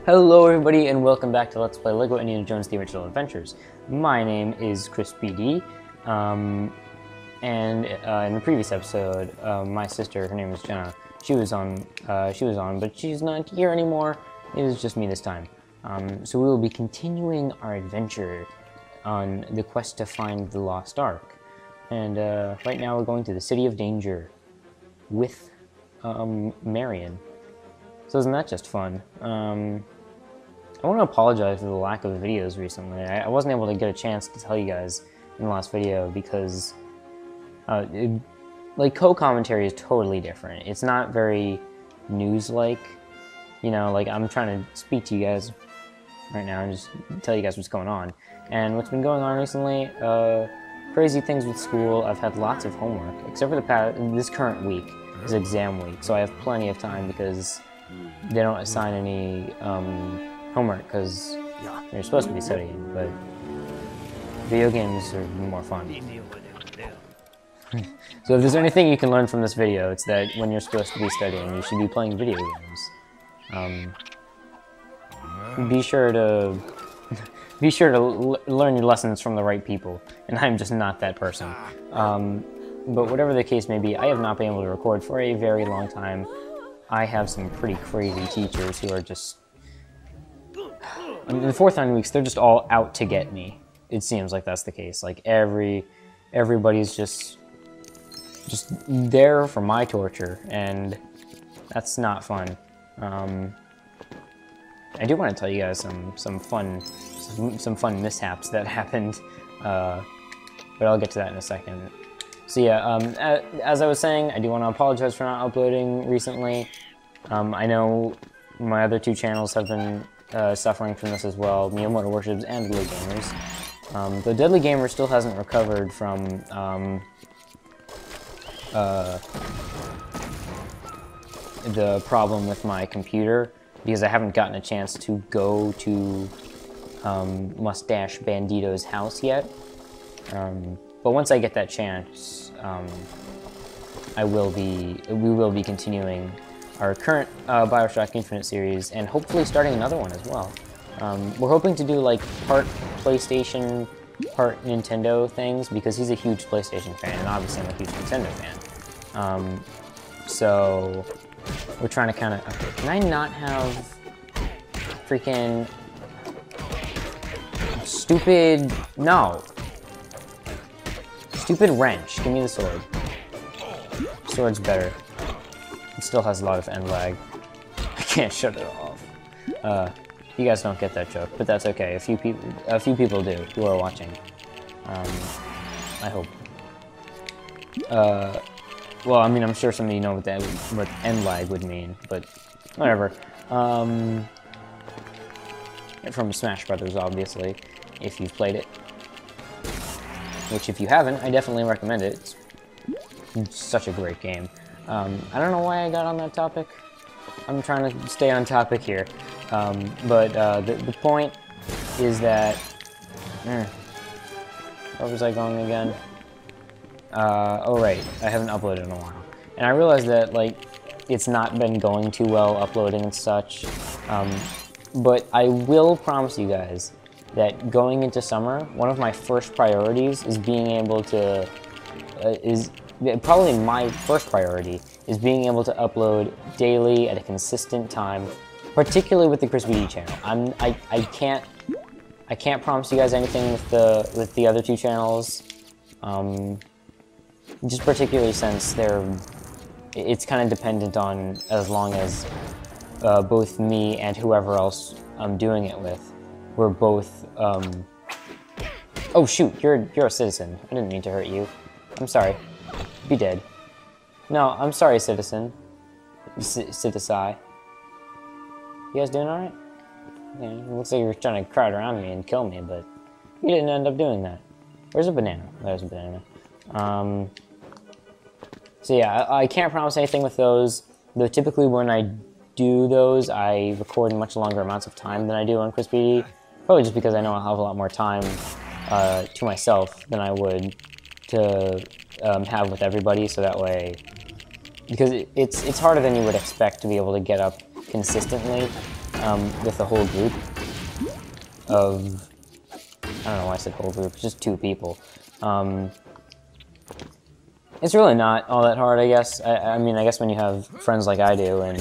Hello everybody and welcome back to Let's Play LEGO Indiana Jones The Original Adventures. My name is Chris BD, and in the previous episode, my sister, her name is Jenna, she was on, but she's not here anymore. It was just me this time. So we will be continuing our adventure on the quest to find the Lost Ark. And right now we're going to the City of Danger with Marion. So isn't that just fun? I want to apologize for the lack of videos recently. I wasn't able to get a chance to tell you guys in the last video because, co-commentary is totally different. It's not very news-like. You know, like, I'm trying to speak to you guys right now and just tell you guys what's going on. And what's been going on recently, crazy things with school. I've had lots of homework, except for this current week is exam week, so I have plenty of time because they don't assign any homework because you're supposed to be studying, but video games are more fun. So if there's anything you can learn from this video, it's that when you're supposed to be studying, you should be playing video games. Be sure to learn your lessons from the right people, and I'm just not that person. But whatever the case may be, I have not been able to record for a very long time. I have some pretty crazy teachers who are just... in the 4th 9 weeks, they're just all out to get me. It seems like that's the case. Like, everybody's just there for my torture, and that's not fun. I do want to tell you guys some fun mishaps that happened, but I'll get to that in a second. So yeah, as I was saying, I do want to apologize for not uploading recently. I know my other 2 channels have been suffering from this as well, Miyamoto Worships and Deadly Gamers. The Deadly Gamer still hasn't recovered from the problem with my computer, because I haven't gotten a chance to go to Mustache Bandito's house yet. But once I get that chance, we will be continuing our current Bioshock Infinite series, and hopefully starting another one as well. We're hoping to do like part PlayStation, part Nintendo things, because he's a huge PlayStation fan, and obviously I'm a huge Nintendo fan. So we're trying to kind of... Okay, can I not have freaking stupid... No. Stupid wrench. Give me the sword. Sword's better. It still has a lot of end lag. I can't shut it off. You guys don't get that joke, but that's okay. A few people do who are watching. I hope. Well, I mean, I'm sure some of you know what end lag would mean, but whatever. From Smash Brothers, obviously, if you've played it. Which, if you haven't, I definitely recommend it. It's such a great game. I don't know why I got on that topic. I'm trying to stay on topic here. But the point is that... where was I going again? Oh right, I haven't uploaded in a while. And I realized that, like, it's not been going too well uploading and such. But I will promise you guys that going into summer, one of my first priorities is being able to... probably my first priority is being able to upload daily at a consistent time, particularly with the Chris BD channel. I can't promise you guys anything with the other 2 channels, just particularly since it's kind of dependent on as long as both me and whoever else I'm doing it with, we're both oh shoot, you're a citizen. I didn't mean to hurt you. I'm sorry. Be dead. No, I'm sorry, citizen. Citici. You guys doing alright? Yeah, it looks like you were trying to crowd around me and kill me, but you didn't end up doing that. Where's a banana? There's a banana. So yeah, I can't promise anything with those, though typically when I do those, I record in much longer amounts of time than I do on Chris BD, probably just because I know I'll have a lot more time to myself than I would to have with everybody, so that way, because it's harder than you would expect to be able to get up consistently with a whole group of, I don't know why I said whole group, just 2 people. It's really not all that hard, I guess. I mean, I guess when you have friends like I do, and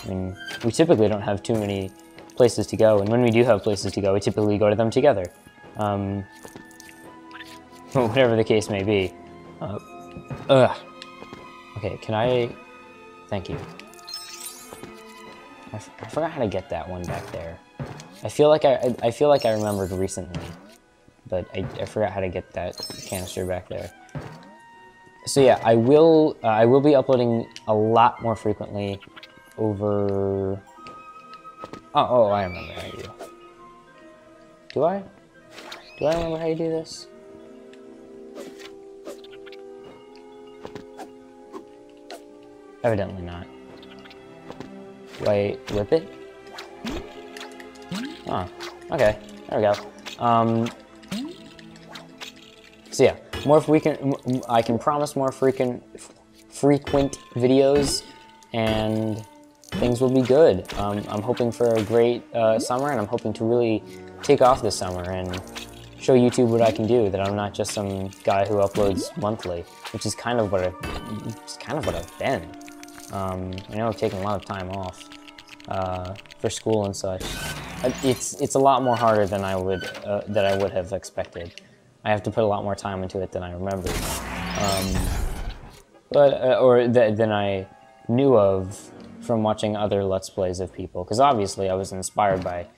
I mean, we typically don't have too many places to go, and when we do have places to go, we typically go to them together. Whatever the case may be. Okay, can I... Thank you. I forgot how to get that one back there. I feel like I remembered recently, but I forgot how to get that canister back there. So yeah, I will be uploading a lot more frequently over... Oh, I remember how you do. Do I? Do I remember how you do this? Evidently not. Do I whip it? Oh, okay. There we go. So yeah, I can promise more frequent videos, and things will be good. I'm hoping for a great summer, and I'm hoping to really take off this summer and show YouTube what I can do. That I'm not just some guy who uploads monthly, which is kind of what I've been. I know I've taken a lot of time off for school and such. It's a lot more harder than I would have expected. I have to put a lot more time into it than I remembered, than I knew of from watching other Let's Plays of people. Because obviously I was inspired by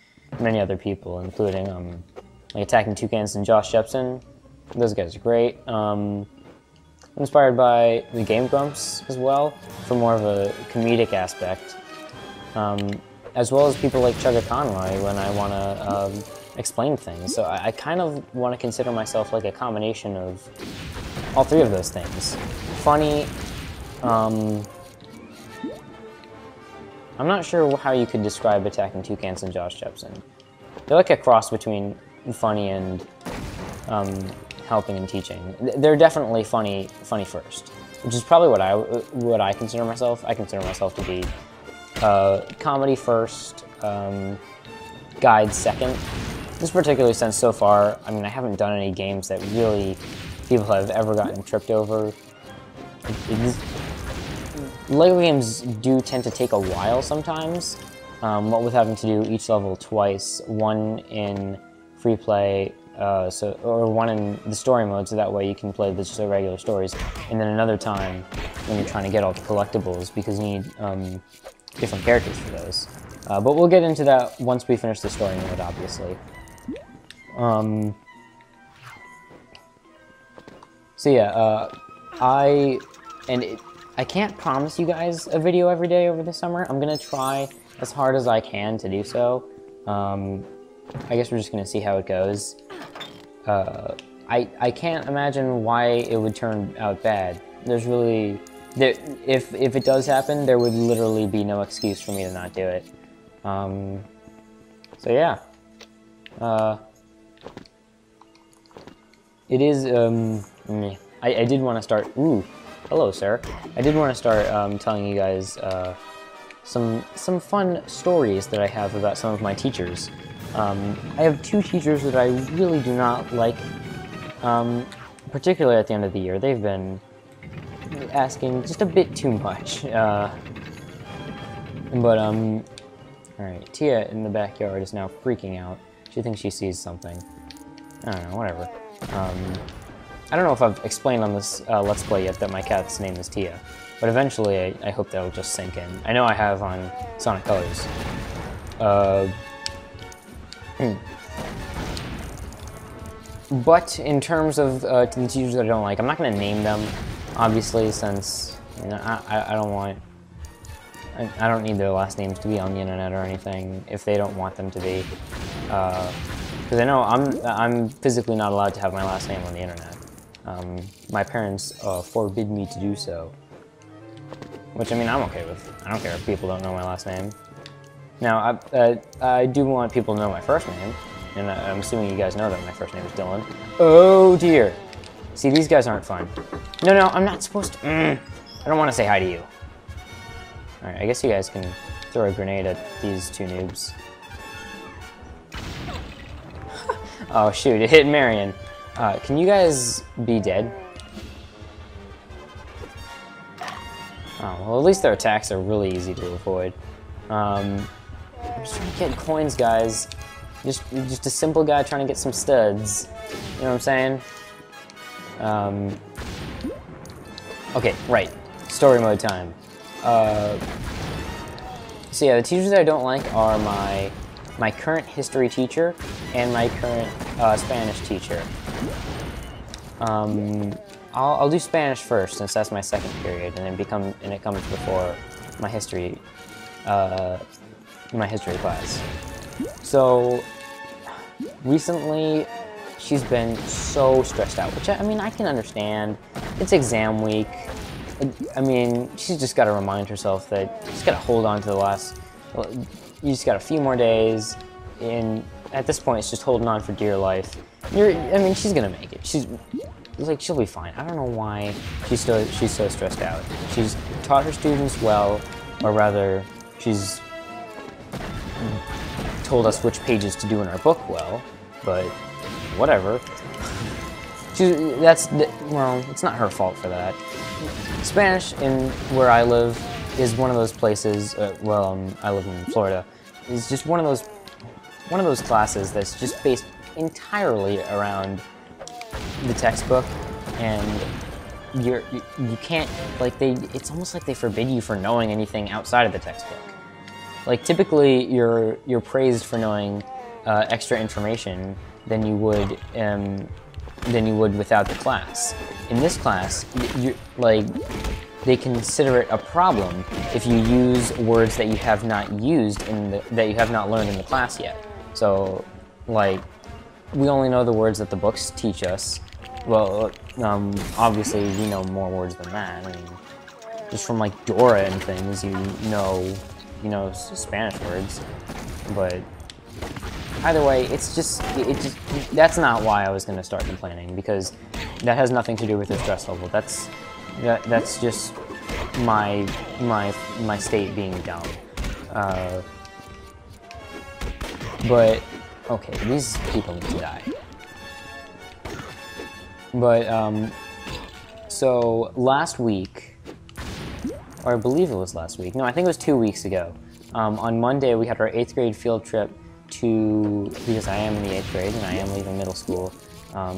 many other people, including like Attacking Toucans and Josh Jepson. Those guys are great. I'm inspired by the Game Grumps as well, for more of a comedic aspect, as well as people like Chugga Conroy when I want to explain things. So I kind of want to consider myself like a combination of all 3 of those things. Funny, I'm not sure how you could describe Attacking Toucans and Josh Jepson. They're like a cross between funny and helping and teaching. They're definitely funny first, which is probably what I consider myself. I consider myself to be comedy first, guide second. This particular sense so far, I mean, I haven't done any games that really people have ever gotten tripped over. LEGO games do tend to take a while sometimes, what with having to do each level twice, one in free play, or one in the story mode, so that way you can play just the regular stories, and then another time when you're trying to get all the collectibles, because you need different characters for those. But we'll get into that once we finish the story mode, obviously. So yeah, I can't promise you guys a video every day over the summer. I'm gonna try as hard as I can to do so. I guess we're just gonna see how it goes. I can't imagine why it would turn out bad. There's really, if it does happen, there would literally be no excuse for me to not do it. So yeah. It is, I did want to start, ooh, hello sir. I did want to start telling you guys some fun stories that I have about some of my teachers. I have 2 teachers that I really do not like, particularly at the end of the year. They've been asking just a bit too much. Alright, Tia in the backyard is now freaking out. She thinks she sees something. I don't know, whatever. I don't know if I've explained on this Let's Play yet that my cat's name is Tia, but eventually I hope that'll just sink in. I know I have on Sonic Colors. But in terms of the teachers that I don't like, I'm not going to name them, obviously, since you know, I don't want... I don't need their last names to be on the internet or anything if they don't want them to be. Because I know I'm physically not allowed to have my last name on the internet. My parents forbid me to do so. Which, I mean, I'm okay with. I don't care if people don't know my last name. Now, I do want people to know my first name, and I'm assuming you guys know that my first name is Dylan. Oh dear! See, these guys aren't fun. No, I'm not supposed to. I don't want to say hi to you. Alright, I guess you guys can throw a grenade at these two noobs. Oh shoot, it hit Marion. Can you guys be dead? Oh, well, at least their attacks are really easy to avoid. I'm just trying to get coins, guys. Just a simple guy trying to get some studs. You know what I'm saying? Okay, right. Story mode time. So yeah, the teachers that I don't like are my current history teacher and my current Spanish teacher. I'll do Spanish first since that's my second period, and it comes before my history class. So recently, she's been so stressed out, which I mean I can understand. It's exam week. I mean, she's just got to remind herself that she's got to hold on to the last. You just got a few more days, and at this point, it's just holding on for dear life. I mean, she's gonna make it. She'll be fine. I don't know why she's so stressed out. She's taught her students well, or rather, she's told us which pages to do in our book well, but whatever. Well, it's not her fault for that. Spanish, in where I live, is one of those places. I live in Florida. Is just one of those classes that's just based entirely around the textbook, and you can't, like, it's almost like they forbid you from knowing anything outside of the textbook. Like, typically you're praised for knowing extra information than you would without the class. In this class, they consider it a problem if you use words that you have not used that you have not learned in the class yet. So, like, we only know the words that the books teach us. Well, obviously we know more words than that. I mean, just from like Dora and things, you know Spanish words. But either way, that's not why I was going to start complaining, because that has nothing to do with the stress level. That's just my state being dumb. But okay, these people need to die. But so last week, or I believe it was last week. No, I think it was 2 weeks ago. On Monday, we had our 8th grade field trip because I am in the 8th grade and I am leaving middle school at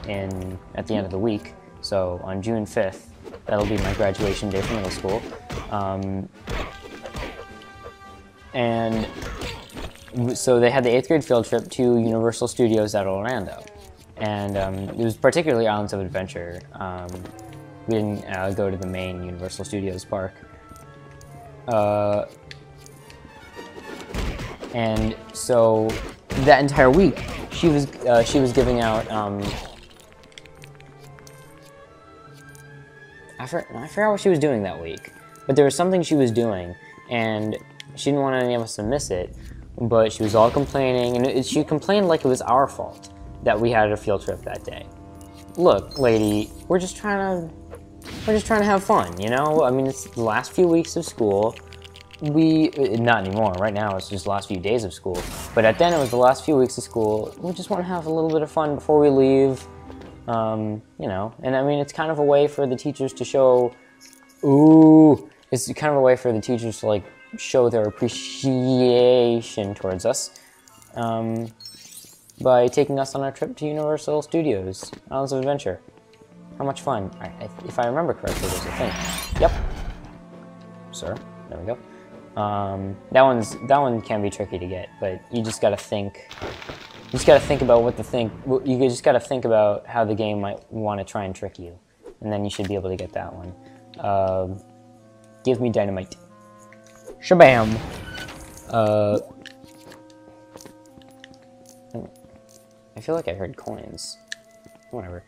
the end of the week. So on June 5th, that'll be my graduation day from middle school. And so they had the 8th grade field trip to Universal Studios at Orlando. And it was particularly Islands of Adventure. We didn't go to the main Universal Studios park. And so that entire week, she was giving out. I forgot what she was doing that week, but there was something she was doing, and she didn't want any of us to miss it. But she was all complaining, and she complained like it was our fault that we had a field trip that day. Look, lady, we're just trying to have fun, you know? I mean, it's the last few weeks of school. Not anymore. Right now, it's just the last few days of school. But at then, it was the last few weeks of school. We just want to have a little bit of fun before we leave, you know? And I mean, it's kind of a way for the teachers to show, it's kind of a way for the teachers to, like, show their appreciation towards us. By taking us on our trip to Universal Studios, Islands of Adventure. How much fun. If I remember correctly, there's a thing. Yep. Sir, there we go. That one can be tricky to get, but you just gotta think. You just gotta think about you just gotta think about how the game might want to try and trick you. And then you should be able to get that one. Give me dynamite. Shabam! I feel like I heard coins. Whatever.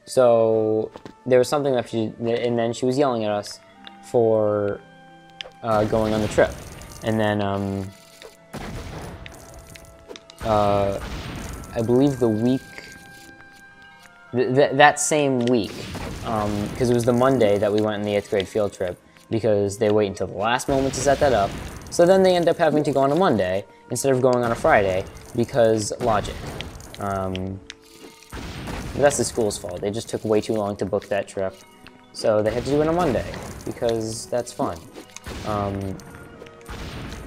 So there was something that and then she was yelling at us for going on the trip. And then I believe the week that same week, because it was the Monday that we went on the 8th grade field trip, because they wait until the last moment to set that up. So then they end up having to go on a Monday instead of going on a Friday, because logic. That's the school's fault. They just took way too long to book that trip. So they had to do it on a Monday, because that's fun.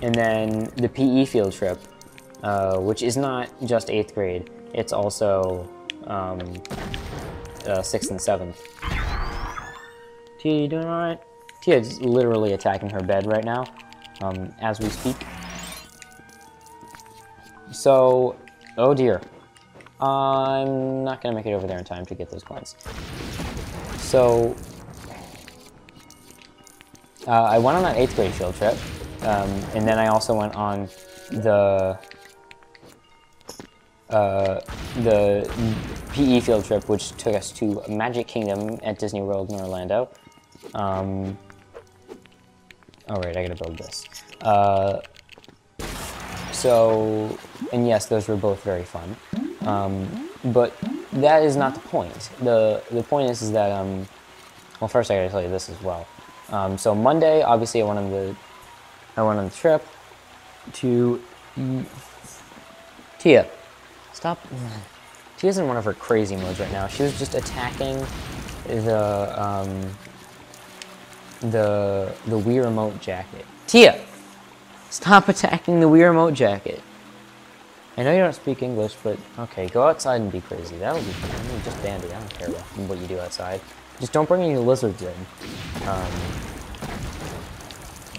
And then the PE field trip, which is not just 8th grade, it's also 6th and 7th. Tia, you doing alright? Tia is literally attacking her bed right now, as we speak. So, oh dear. I'm not gonna make it over there in time to get those coins. So, I went on that 8th grade field trip, and then I also went on the PE field trip, which took us to Magic Kingdom at Disney World in Orlando. Oh right, I gotta build this. And yes, those were both very fun. But that is not the point. The point is that, well, first I gotta tell you this as well. So Monday, obviously I went on the trip to Tia. Stop. Tia's in one of her crazy modes right now. She was just attacking the Wii Remote jacket. Tia! Stop attacking the Wii Remote jacket. I know you don't speak English, but okay, go outside and be crazy. That'll be fun. I mean, just Bandy. I don't care what you do outside. Just don't bring any lizards in.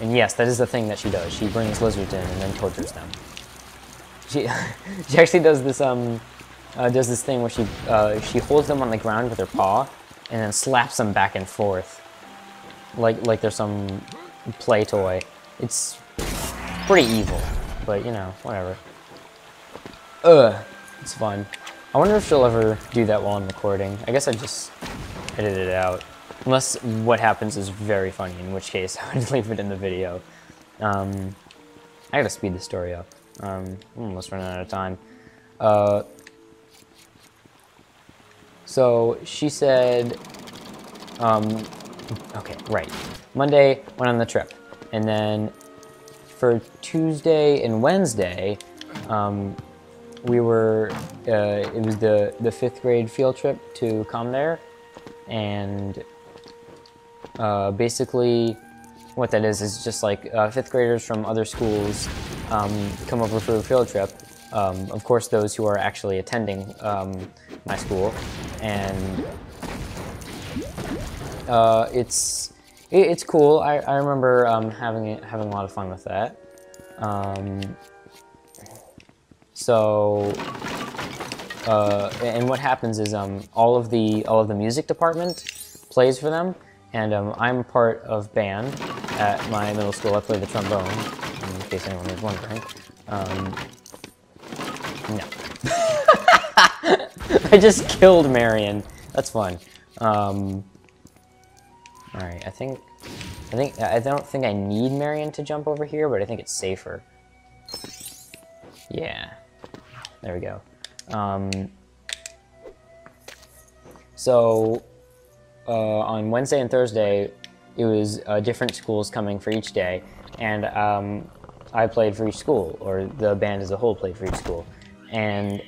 And yes, that is the thing that she does. She brings lizards in and then tortures them. She actually does this thing where she holds them on the ground with her paw and then slaps them back and forth like they're some play toy. It's pretty evil, but you know, whatever. It's fun. I wonder if she'll ever do that while I'm recording. I guess I just edit it out. Unless what happens is very funny, in which case I would leave it in the video. I gotta speed the story up. I'm almost running out of time. So she said, okay, right. Monday, went on the trip. And then for Tuesday and Wednesday, we were, it was the 5th grade field trip to come there. And basically what that is just like 5th graders from other schools come over for a field trip. Of course, those who are actually attending my school. And it's cool. I remember having a lot of fun with that. And what happens is all of the music department plays for them, and I'm part of band at my middle school. I play the trombone, in case anyone was wondering. No. I just killed Marion. That's fun. All right, I don't think I need Marion to jump over here, but I think it's safer. Yeah. There we go. On Wednesday and Thursday, it was different schools coming for each day, and I played for each school, or the band as a whole played for each school. And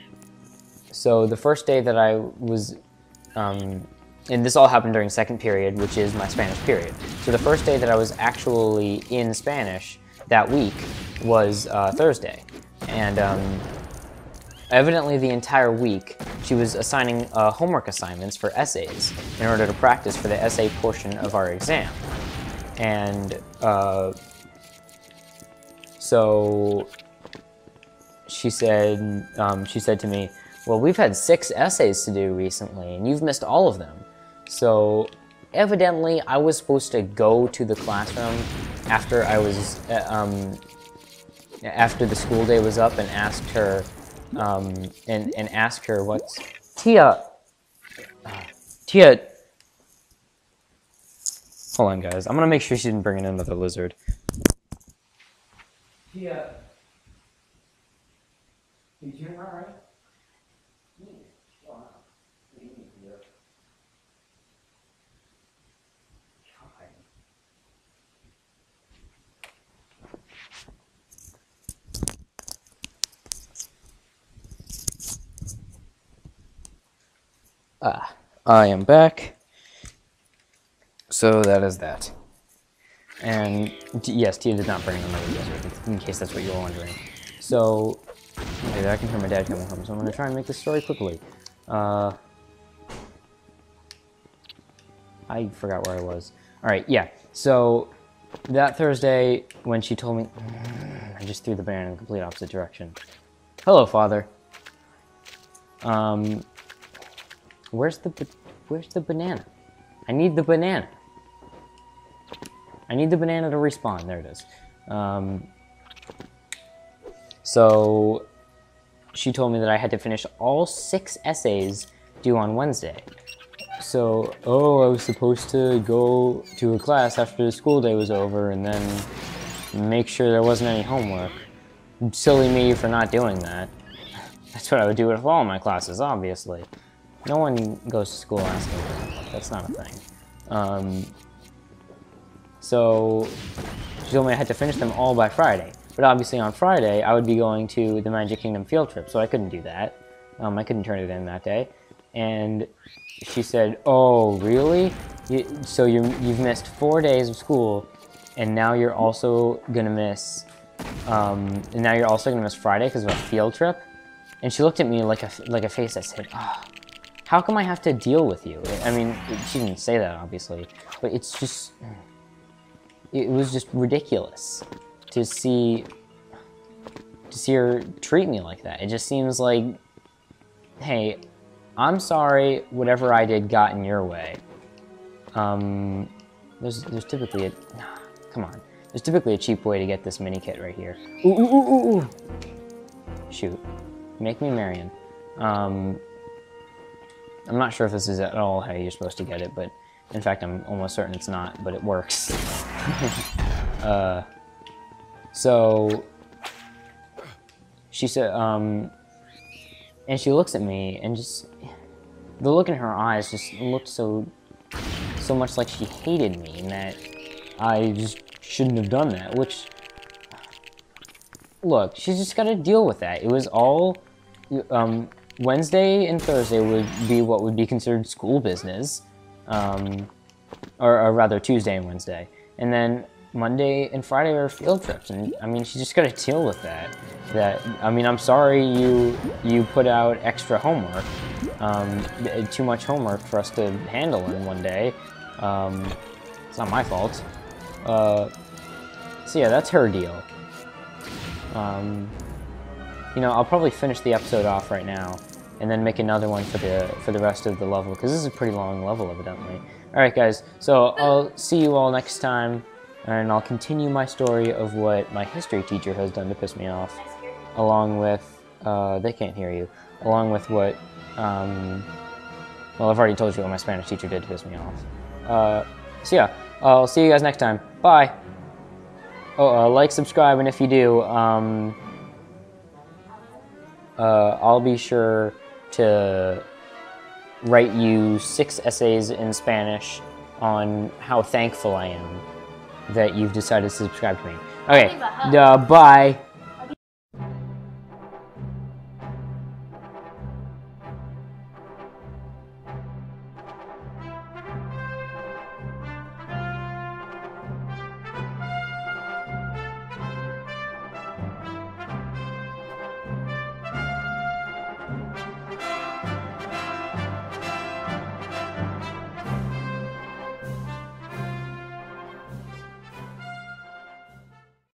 so the first day that I was, and this all happened during second period, which is my Spanish period. So the first day that I was actually in Spanish that week was Thursday. And evidently the entire week, she was assigning homework assignments for essays in order to practice for the essay portion of our exam. And so she said to me, well, we've had 6 essays to do recently, and you've missed all of them. So evidently, I was supposed to go to the classroom after I was after the school day was up and ask her and ask her what's Tia. Tia. Hold on, guys. I'm gonna make sure she didn't bring in another lizard. Tia. You doing all right? I am back. So that is that. And yes, Tia did not bring another desert, in case that's what you were wondering. So, okay, I can hear my dad coming home, so I'm going to try and make this story quickly. I forgot where I was. Alright, yeah. So, that Thursday, when she told me... I just threw the banana in the complete opposite direction. Hello, Father. Where's the banana? I need the banana. I need the banana to respawn. There it is. So, she told me that I had to finish all 6 essays due on Wednesday. So, I was supposed to go to a class after the school day was over and then make sure there wasn't any homework. Silly me for not doing that. That's what I would do with all my classes, obviously. No one goes to school asking for homework. That's not a thing. So, she told me I had to finish them all by Friday. But obviously on Friday, I would be going to the Magic Kingdom field trip, so I couldn't do that. I couldn't turn it in that day. And she said, oh, really? So you've missed 4 days of school, and now you're also gonna miss, Friday because of a field trip? And she looked at me like a face that said, oh, how come I have to deal with you? I mean, she didn't say that, obviously, but it's just... It was just ridiculous to see her treat me like that. It just seems like, hey, I'm sorry whatever I did got in your way. There's typically a... Come on. There's typically a cheap way to get this mini kit right here. Ooh. Shoot. Make me Marion. I'm not sure if this is at all how you're supposed to get it, but in fact, I'm almost certain it's not, but it works. So she said, and she looks at me, and just the look in her eyes just looked so much like she hated me, and that I just shouldn't have done that. Which, look, she's just got to deal with that. It was all Wednesday and Thursday would be what would be considered school business. Or rather Tuesday and Wednesday, and then Monday and Friday are field trips, and I mean, she's just got to deal with that. I mean, I'm sorry you put out extra homework, too much homework for us to handle in one day. It's not my fault. So yeah, that's her deal. You know, I'll probably finish the episode off right now, and then make another one for the rest of the level, because this is a pretty long level, evidently. Alright guys, so I'll see you all next time, and I'll continue my story of what my history teacher has done to piss me off, along with, they can't hear you, along with what, well, I've already told you what my Spanish teacher did to piss me off. So yeah, I'll see you guys next time. Bye! Oh, like, subscribe, and if you do, I'll be sure to write you 6 essays in Spanish on how thankful I am that you've decided to subscribe to me. Okay, bye!